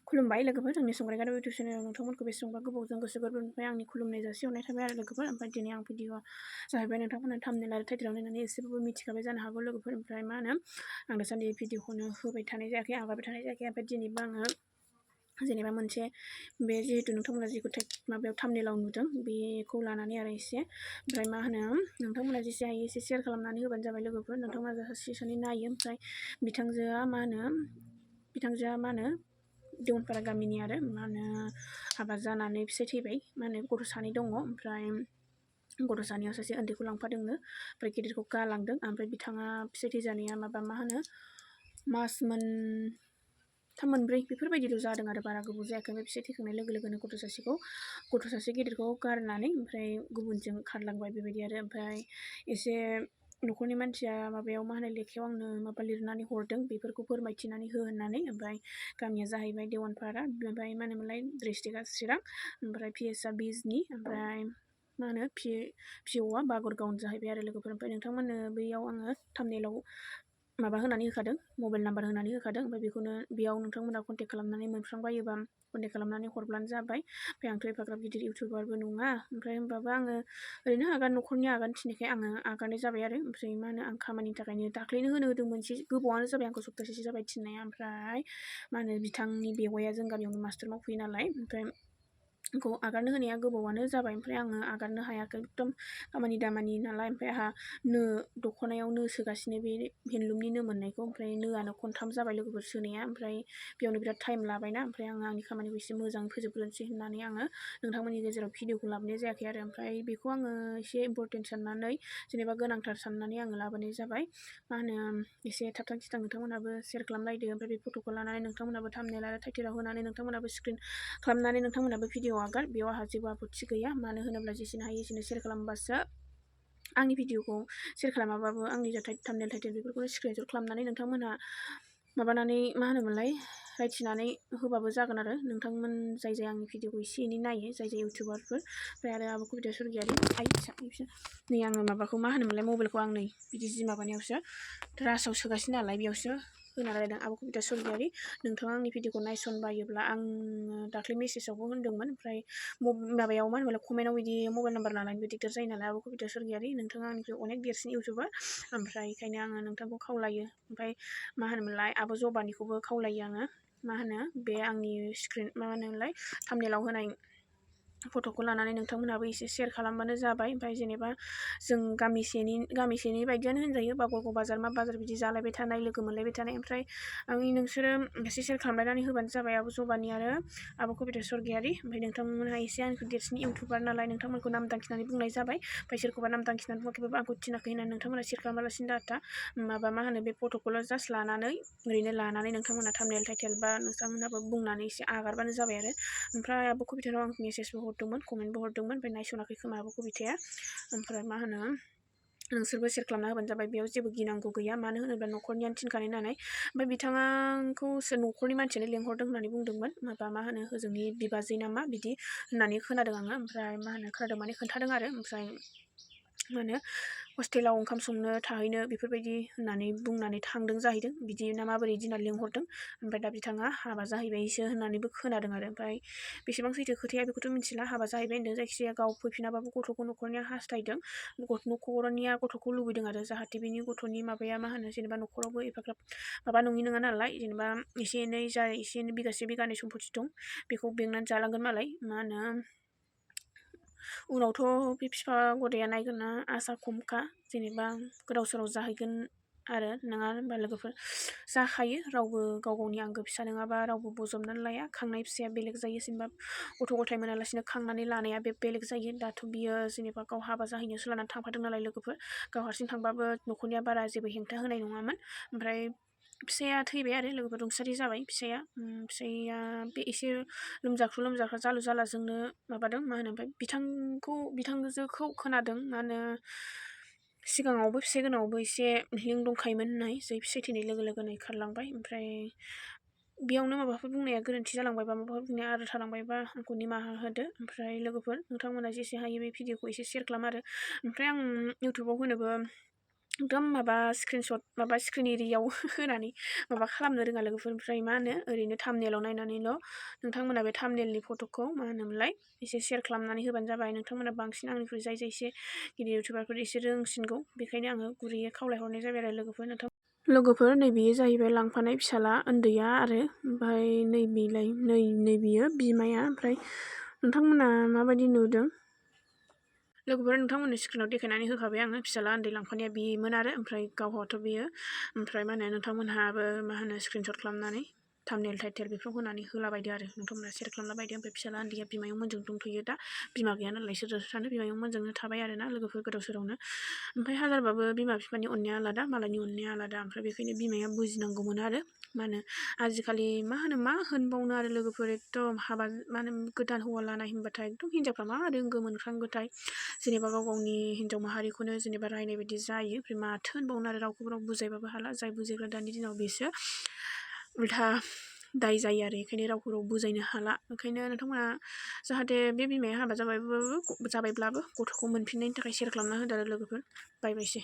खुलुमबाय लोगोफोर आंनि संग्राय गारवा इउटुब चेनेलाव नोंथांमोनखौ बेसेबांबा गोबावजों गोसो गोरबोनिफ्राय आंनि खुलुमनाय जासिहरनाय थाबाय आरो लोगोफोर। ओमफ्राय दिनै आं भिडिअआ जाहैबाय नोंथांमोनहा थाम्बनेल आरो टाइटेलाव नायनानै एसेबाबो मिथिखाबाय जानो हागौ लोगोफोर। ओमफ्राय मा होनो आं दासान्दि भिडिअखौनो होबाय थानाय जायाखै, आगारबाय थानाय जायाखै। ओमफ्राय दिनैबो आङो जेनेबा मोनसे बे जिहेतु नोंथांमोना जिखौ माबायाव थाम्बनेलाव नुदों बेखौ लानानै आरो एसे ओमफ्राय मा होनो नोंथांमोना जेसे हायो एसे शेयार खालामनानै होबानो जाबाय लोगोफोर। नोंथांमोना सासे सानै नायो। ओमफ्राय बिथांजोआ मा होनो देवनपारा गामिनि आरो मा होनो हाबा जानानै फिसाइ थैबाय, मा होनो गथ' सानै दङ। ओमफ्राय गथ' सानैयाव सासे उन्दैखौ लांफादोंनो, ओमफ्राय गिदिरखौ गालांदों। ओमफ्राय बिथाङा फिसाइ थैजानाया मा होनो मास मोनथाम मोनब्रै बेफोरबायदिल' जादों आरो बारा गोबाव जायाखै। ओमफ्राय फिसाइ थैखांनाय लोगो लोगोनो गथ' सासे गिदिरखौ गारनानै ओमफ्राय गुबुनजों खारलांबाय बेबायदि आरो। ओमफ्राय एसे न'खरनि मानसिया माबायाव मा होनो लेखायाव आंनो माबा लिरनानै हरदों, बेफोरखौ फोरमायथिनानै हो होननानै। ओमफ्राय गामिया जाहैबाय देवनपारा, ओमफ्राय मा होनोमोनलाय डिस्ट्रिक्टआ चिरां, ओमफ्राय पिएसआ बिजनि, ओमफ्राय मा होनो पिअआ बागरगावनि जाहैबाय आरो लोगोफोर। ओमफ्राय नोंथांमोननो बैयाव आङो थाम्बनेलाव माबा होनानै होखादों, मबाइल नाम्बार होनानै होखादों। ओमफ्राय बेखौनो बेयाव नोंथांमोना कन्टेक्ट खालामनानै मोनफ्रांबायोबा कन्टेक्ट खालामनानै हरब्लानो जाबाय। ओमफ्राय आंथ' एफाग्राब गिदिर इउटुबारबो नङा, ओमफ्राय होमबाबो आङो ओरैनो न'खरनि आगान थिननायखाय आङो आगारनाय जाबाय आरो। ओमफ्राय मा होनो आं खामानिनि थाखायनो दाख्लैनो होदोंमोन, एसे गोबावानो जाबाय आंखौ सप्तासेसो जाबाय थिननाया। ओमफ्राय मा होनो बिथांनि बेवाइया जों गामियावनो मास्टार मावफैयो नालाय, ओमफ्राय आंखौ आगारनो होनाया गोबावानो जाबाय। ओमफ्राय आङो आगारनो हायाखै, एकदम खामानि दामानि नालाय। ओमफ्राय आंहा दख'नायाव नो सोगासिनो, बे हेन्दलुमनि नो मोननायखौ। ओमफ्राय नोआनो खनथाम जाबाय लोगोफोर सोनाया, ओमफ्राय बेयावनो बिराद टाइम लाबायना। ओमफ्राय आङो आंनि खामानिखौ एसे मोजाङै फोजोबग्रोनोसै होननानै आङो नोंथांमोननि गेजेराव भिडिअखौ लाबोनाय जायाखै आरो। ओमफ्राय बेखौ आङो एसे इम्परटेन्ट साननानै, जेनेबा गोनांथार साननानै आङो लाबोनाय जाबाय। मा होनो एसे थाबथां थिथां नोंथांमोनहाबो शेयार खालामलायदो। ओमफ्राय बे फट'खौ लानानै नोंथांमोनहाबो थाम्बनेल आरो टाइटेलाव होनानै नोंथांमोनहाबो स्क्रिन खालामनानै नोंथांमोनहाबो भिडिअ आगार। बेयाव आंहा जेबो आपत्ति गैया, मानो होनोब्ला जेसेनो हायो एसेनो शेयार खालामबासो आंनि भिडिअखौ शेयार खालामाबाबो आंनि जा थाम्बनेल टाइटेल बेफोरखौनो स्क्रिनशट खालामनानै नोंथांमोनहा माबानानै मा होनोमोनलाय रायथिनानै होबाबो जागोन आरो। नोंथांमोन जाय आंनि भिडिअखौ एसे एनै नायो, जाय इउटुबारफोर। ओमफ्राय आरो आब' कबिता सरगियारि नै आङो माबाखौ मा होनोमोनलाय मबाइलखौ आं नै बिदि जि माबानायावसो रासाव सोगासिनो नालाय बेयावसो होना रायलायदों। आब' कबिता सरगियारि, नोंथाङा आंनि भिडिअखौ नायसनबायोब्ला आं दाख्लै मेसेजावबो होनदोंमोन, ओमफ्राय माबायाव मा होनोमोनलाय कमेन्टआव बिदि मबाइल नाम्बार लानानैबो दिगदार जायो नालाय। आब' कबिता सरगियारि, नोंथाङा आंनिफ्राय अनेक देरसिन इउटुबार, ओमफ्राय बेखायनो आङो नोंथांखौ खावलायो। ओमफ्राय मा होनोमोनलाय आब' जबानिखौबो खावलायो आङो, मा होनो बे आंनि मा होनोमोनलाय थाम्बनेलाव होनाय फट'खौ लानानै नोंथांमोनहाबो एसे शेयार खालामबानो जाबाय। ओमफ्राय जेनेबा जों गामिसेनि बायदियानो होनजायो, बागरगाव बाजार मा बाजार बिदि जालायबाय थानाय, लोगो मोनलायबाय थानाय। ओमफ्राय नोंसोरो एसे शेयार खालामलायनानै होबानो जाबाय आब' जबानि आरो आब' कबिता सरगियारि। ओमफ्राय नोंथांमोनहा एसे आंखौ देरसिन इउटुबार नालाय, नोंथांमोनखौ नाम दांखिनानै बुंनाय जाबाय। ओमफ्राय सोरखौबा नाम दांखिनानै बुङाखैबाबो आंखौ थिनाखै होननानै नोंथांमोना शेयार खालामालासिनो दाथा। मा होनो बे फट'खौल' जास्ट लानानै ओरैनो लानानै नोंथांमोना थाम्बनेल टाइटेल बा नोंथांमोनहाबो बुंनानै एसे आगारबानो जाबाय आरो। ओमफ्राय आब' कबितानाव आं मेसेजबो हरदोंमोन, कमेन्टबो हरदोंमोन, ओमफ्राय नायसनाखै खोमा आब' कबिताया। ओमफ्राय मा होनो नोंसोरबो शेयार खालामना होबानो जाबाय, बेयाव जेबो गिनांगौ गैया, मानो होनोब्ला न'खरनियानो थिनखानाय नालाय। ओमफ्राय बिथाङाखौ न'खरनि मानसियानो लेंहरदों होननानै बुंदोंमोन, मा होनो होजोंनि बिबाजै नामा बिदि होननानै खोनादों आङो। ओमफ्राय मा होनो खोनादों माने खोन्थादों आरो। ओमफ्राय मा होनो हस्टेलाव ओंखाम संनो थाहैनो बेफोरबायदि होननानै बुंनानै थांदों जाहैदों, बिदि ना माबोरै दिना लिंहरदों। ओमफ्राय दा बिथाङा हाबा जाहैबायसो होननानैबो खोनादों आरो। ओमफ्राय बेसेबां सैथो खोथाया बेखौथ' मिथिला, हाबा जाहैबाय होनदों। जायखिजाया गाव फैफिनाबाबो गथ'खौ न'खरनिया हास्थायदों, न'खरनिया गथ'खौ लुबैदों आरो, जाहाथे बिनि गथ'नि माबाया मा होनो जेनेबा न'खरावबो एफाग्राब माबा नङि नङा नालाय, जेनेबा एसे एनै बिगासे बिगानै सम्पति दं बेखौ बेंनानै जालांगोन मालाय। मा होनो उनावथ' बे बिफा गदाया नायगोना आसा खमखा, जेनेबा गोदाव सोराव जाहैगोन आरो, नङा होनबा लोगोफोर? जाखायो, रावबो गाव गावनि आंगो फिसा नङाबा रावबो बजबनानै लाया। खांनाय फिसाया बेलेग जायो, जेनेबा गथ' गथाय मोनालासिनो खांनानै लानाया बे बेलेग जायो। दाथ' बियो जेनेबा गाव हाबा जाहैनायावसो लानानै थांफादों नालाय लोगोफोर, गाव हारसिं थांबाबो न'खरनिया बारा जेबो हेंथा होनाय नङामोन। ओमफ्राय फिसाया थैबाय आरो लोगोफोर, रुंसारि जाबाय फिसाया बे एसे लोमजाख्रा जालु जालाजोंनो माबादों। मा होनो ओमफ्राय बिथांजोखौ खोनादों, मा होनो सिगाङावबो फिसाइ गोनाङावबो एसे लिंक दंखायोमोन होननाय, जै फिसाइ थैनाय लोगो लोगोनो खारलांबाय। ओमफ्राय बेयावनो माबाफोर बुंनाया गोरोन्थि जालांबायबा, माबाफोर बुंनाया आद्रा थालांबायबा आंखौ निमाहा होदो। ओमफ्राय लोगोफोर नोंथांमोना जेसे हायो बे भिडिअखौ एसे शेयार खालाम आरो। ओमफ्राय आं इउटुबाव होनोबो एकदम माबा स्क्रिनशट माबा स्क्रिन एरियाव होनानै माबा खालामनो रोङा लोगोफोर। ओमफ्राय मा होनो ओरैनो थाम्बनेलाव नायनानैल' नोंथांमोना बे थाम्बनेलनि फट'खौ मा होनोमोनलाय एसे शेयार खालामनानै होबानो जाबाय। नोंथांमोना बांसिन आंनिख्रुइ जाय एसे गिदिर इउटुबारफोर एसे रोंसिनगौ, बेखायनो आङो गुरैयै खावलायहरनाय जाबाय आरो लोगोफोर। लोगोफोर नैबेयो जाहैबाय लांफानाय फिसाला उन्दैया आरो ओमफ्राय नैबेयो बिमाया। ओमफ्राय नोंथांमोना माबायदि नुदों लोगोफोर? नोंथांमोननि स्क्रिनाव देखायनानै होखाबाय आङो। फिसाला उन्दै लांफानाया बेमोन आरो ओमफ्राय गावहाथ' बेयो। ओमफ्राय मा होनो नोंथांमोनहाबो मा होनो स्क्रिनशट खालामनानै थाम्बनेल टाइटेल बेफोराव होनानै होलाबायदो आरो नोंथांमोना शेयार खालामलाबायदो। ओमफ्राय फिसाला उन्दैया बिमायं मोनजों दंथ'यो दा, बिमा गैया नालाय सोरजों थानो, बिमायं मोनजोंनो थाबाय आरो ना लोगोफोर गोदाव सोरावनो। ओमफ्राय हाजारबाबो बिमा बिफानि अननाया आलादा, मालायनि अननाया आलादा। ओमफ्राय बेखायनो बिमाया बुजिनांगौमोन आरो मा होनो आजिखालि मा होनबावनो आरो लोगोफोर। एकदम हाबा मा होनो गोदान हौवा लानाय होनबाथाय एकदम हिनजावफ्रा मा रोंगौ मोनख्रां गोथाय जेनेबा गाव गावनि हिनजाव माहारिखौनो जेनेबा रायनाय बायदि जायो। ओमफ्राय माथो होनबावनो आरो रावखौबो राव बुजायबाबो हाला, जाय बुजायग्रा दानि दिनाव बेसो उल्था दाय जायो आरो। बेखायनो रावखौ राव बुजायनो हाला। ओंखायनो नोंथांमोना जाहाथे बे बिमाया हाबा जाबायब्लाबो गथ'खौ मोनफिननायनि थाखाय शेयार खालामना होदो आरो लोगोफोर। बाय बायसै।